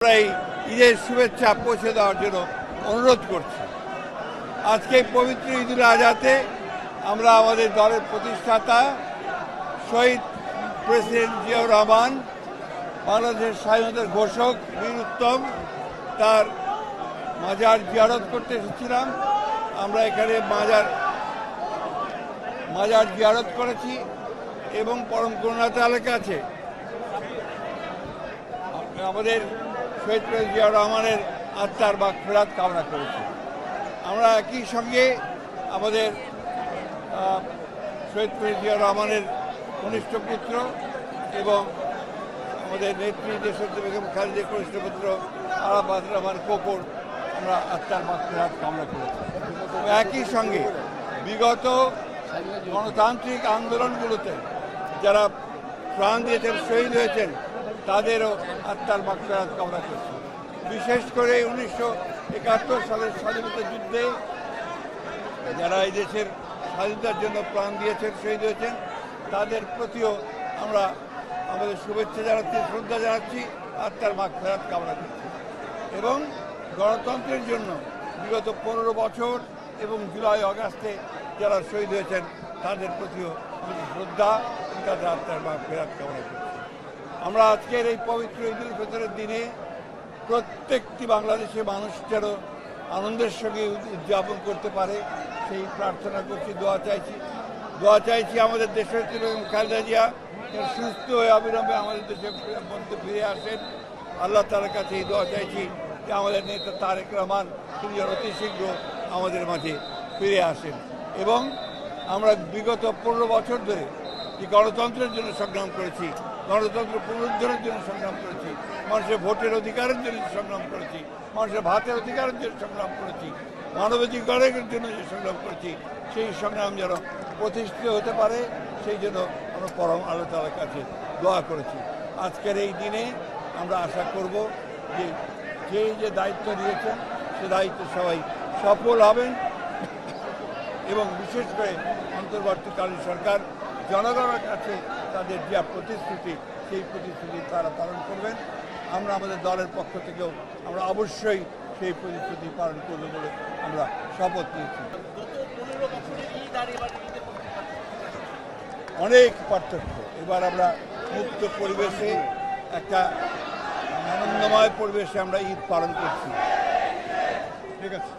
আমরা এই ঈদের শুভেচ্ছা পৌঁছে দেওয়ার জন্য অনুরোধ করছি। আজকে পবিত্র ঈদুল আজহাতে আমরা আমাদের দলের প্রতিষ্ঠাতা শহীদ প্রেসিডেন্ট জিয়াউর রহমান, বাংলাদেশের স্বাধীনতার ঘোষক বীর উত্তম, তার মাজার জিয়ারত করতে এসেছিলাম। আমরা এখানে মাজার জিয়ারত করেছি এবং পরম করুণা তাআলার কাছে আমাদের শহীদ প্রেসিডেন্ট জিয়াউর রহমানের আত্মার মাগফিরাত কামনা করেছি। আমরা একই সঙ্গে আমাদের শহীদ প্রেসিডেন্ট জিয়াউর রহমানের কনিষ্ঠ পুত্র এবং আমাদের নেত্রী দেশনেত্রী বেগম খালেদা কনিষ্ঠ পুত্র আরাফাত রহমান কোকর আমরা আত্মার মাগফিরাত কামনা করেছি। একই সঙ্গে বিগত গণতান্ত্রিক আন্দোলনগুলোতে যারা প্রাণ দিয়েছেন, শহীদ হয়েছেন, তাদেরও আত্মার মাগফিরাত কামনা করছি। বিশেষ করে 1971 সালের স্বাধীনতা যুদ্ধে যারা এই দেশের স্বাধীনতার জন্য প্রাণ দিয়েছেন, শহীদ হয়েছেন, তাদের প্রতিও আমরা আমাদের শুভেচ্ছা জানাচ্ছি, শ্রদ্ধা জানাচ্ছি, আত্মার মাগফিরাত কামনা করছি। এবং গণতন্ত্রের জন্য বিগত 15 বছর এবং জুলাই আগস্টে যারা শহীদ হয়েছেন, তাদের প্রতিও আমাদের শ্রদ্ধা, তাদের আত্মার মাগফিরাত কামনা করছি। আমরা আজকের এই পবিত্র ঈদুল ফিতরের দিনে প্রত্যেকটি বাংলাদেশি মানুষ যেন আনন্দের সঙ্গে উদযাপন করতে পারে সেই প্রার্থনা করছি, দোয়া চাইছি আমাদের দেশের বেগম খালেদা জিয়া সুস্থ হয়ে অবিলম্বে আমাদের দেশের মধ্যে ফিরে আসেন। আল্লাহ তাআলার কাছে এই দোয়া চাইছি যে আমাদের নেতা তারেক রহমান তিনি যেন অতি শীঘ্র আমাদের মাঝে ফিরে আসেন। এবং আমরা বিগত 15 বছর ধরে যে গণতন্ত্রের জন্য সংগ্রাম করেছি, গণতন্ত্র পুনরুদ্ধারের জন্য সংগ্রাম করেছি, মানুষের ভোটের অধিকারের জন্য সংগ্রাম করেছি, মানুষের ভাতের অধিকারের জন্য সংগ্রাম করেছি, মানবাধিকারের জন্য যে সংগ্রাম করেছি, সেই সংগ্রাম যেন প্রতিষ্ঠিত হতে পারে সেই জন্য আমরা পরম আল্লাহ তাআলার কাছে দোয়া করেছি। আজকের এই দিনে আমরা আশা করব যে যে দায়িত্ব নিয়েছেন সে দায়িত্ব সবাই সফল হবেন এবং বিশেষ করে অন্তর্বর্তীকালীন সরকার জনগণের কাছে তাদের যে প্রতিশ্রুতি, সেই প্রতিশ্রুতি তারা পালন করবেন। আমরা আমাদের দলের পক্ষ থেকেও আমরা অবশ্যই সেই প্রতিশ্রুতি পালন করব বলে আমরা শপথ নিয়েছি। অনেক পার্থক্য। এবার আমরা মুক্ত পরিবেশে, একটা আনন্দময় পরিবেশে আমরা ঈদ পালন করছি। ঠিক আছে।